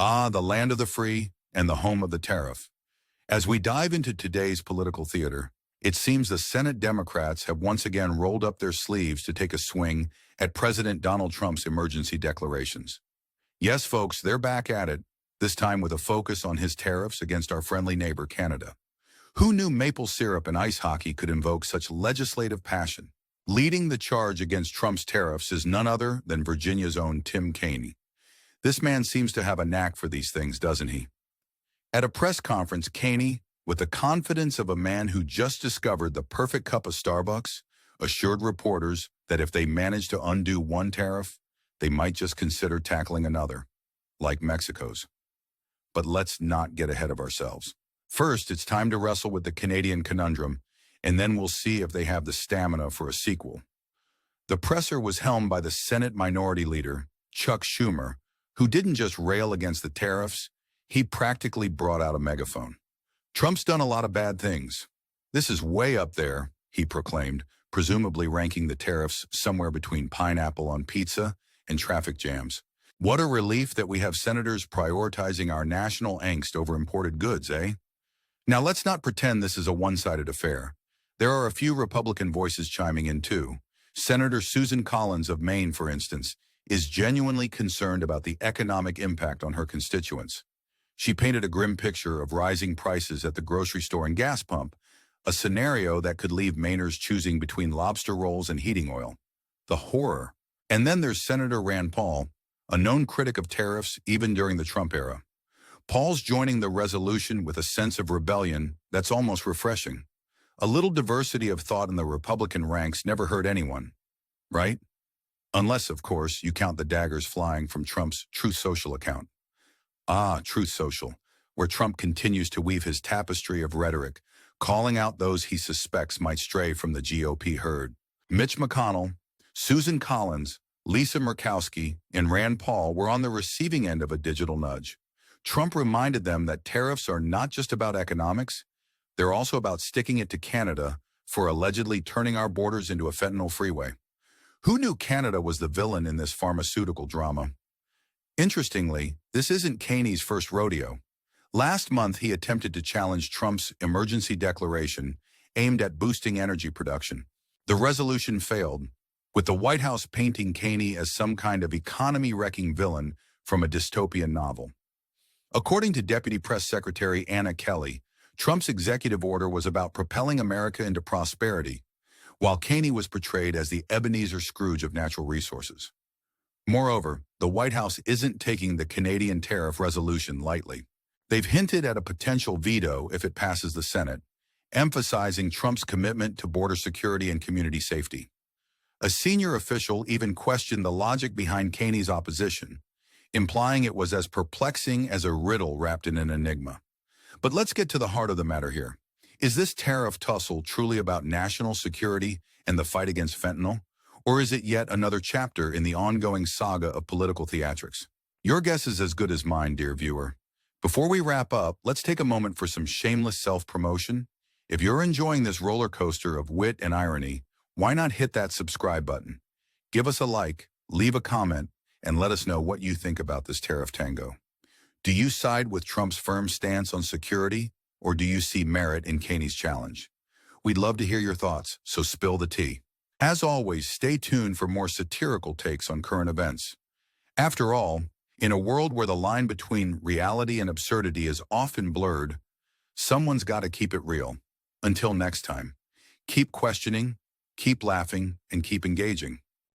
Ah, the land of the free and the home of the tariff. As we dive into today's political theater, it seems the Senate Democrats have once again rolled up their sleeves to take a swing at President Donald Trump's emergency declarations. Yes, folks, they're back at it, this time with a focus on his tariffs against our friendly neighbor, Canada. Who knew maple syrup and ice hockey could invoke such legislative passion? Leading the charge against Trump's tariffs is none other than Virginia's own Tim Kaine. This man seems to have a knack for these things, doesn't he? At a press conference, Kaine, with the confidence of a man who just discovered the perfect cup of Starbucks, assured reporters that if they managed to undo one tariff, they might just consider tackling another, like Mexico's. But let's not get ahead of ourselves. First, it's time to wrestle with the Canadian conundrum, and then we'll see if they have the stamina for a sequel. The presser was helmed by the Senate Minority Leader, Chuck Schumer, who didn't just rail against the tariffs, he practically brought out a megaphone. Trump's done a lot of bad things. This is way up there, he proclaimed, presumably ranking the tariffs somewhere between pineapple on pizza and traffic jams. What a relief that we have senators prioritizing our national angst over imported goods, eh? Now let's not pretend this is a one-sided affair. There are a few Republican voices chiming in too. Senator Susan Collins of Maine, for instance, is genuinely concerned about the economic impact on her constituents. She painted a grim picture of rising prices at the grocery store and gas pump, a scenario that could leave Mainers choosing between lobster rolls and heating oil. The horror. And then there's Senator Rand Paul, a known critic of tariffs even during the Trump era. Paul's joining the resolution with a sense of rebellion that's almost refreshing. A little diversity of thought in the Republican ranks never hurt anyone, right? Unless, of course, you count the daggers flying from Trump's Truth Social account. Ah, Truth Social, where Trump continues to weave his tapestry of rhetoric, calling out those he suspects might stray from the GOP herd. Mitch McConnell, Susan Collins, Lisa Murkowski, and Rand Paul were on the receiving end of a digital nudge. Trump reminded them that tariffs are not just about economics, they're also about sticking it to Canada for allegedly turning our borders into a fentanyl freeway. Who knew Canada was the villain in this pharmaceutical drama? Interestingly, this isn't Kaine's first rodeo. Last month, he attempted to challenge Trump's emergency declaration aimed at boosting energy production. The resolution failed, with the White House painting Kaine as some kind of economy-wrecking villain from a dystopian novel. According to Deputy Press Secretary Anna Kelly, Trump's executive order was about propelling America into prosperity, while Kaine was portrayed as the Ebenezer Scrooge of natural resources. Moreover, the White House isn't taking the Canadian tariff resolution lightly. They've hinted at a potential veto if it passes the Senate, emphasizing Trump's commitment to border security and community safety. A senior official even questioned the logic behind Kaine's opposition, implying it was as perplexing as a riddle wrapped in an enigma. But let's get to the heart of the matter here. Is this tariff tussle truly about national security and the fight against fentanyl? Or is it yet another chapter in the ongoing saga of political theatrics? Your guess is as good as mine, dear viewer. Before we wrap up, let's take a moment for some shameless self-promotion. If you're enjoying this roller coaster of wit and irony, why not hit that subscribe button? Give us a like, leave a comment, and let us know what you think about this tariff tango. Do you side with Trump's firm stance on security, or do you see merit in Kaine's challenge? We'd love to hear your thoughts, so spill the tea. As always, stay tuned for more satirical takes on current events. After all, in a world where the line between reality and absurdity is often blurred, someone's got to keep it real. Until next time, keep questioning, keep laughing, and keep engaging.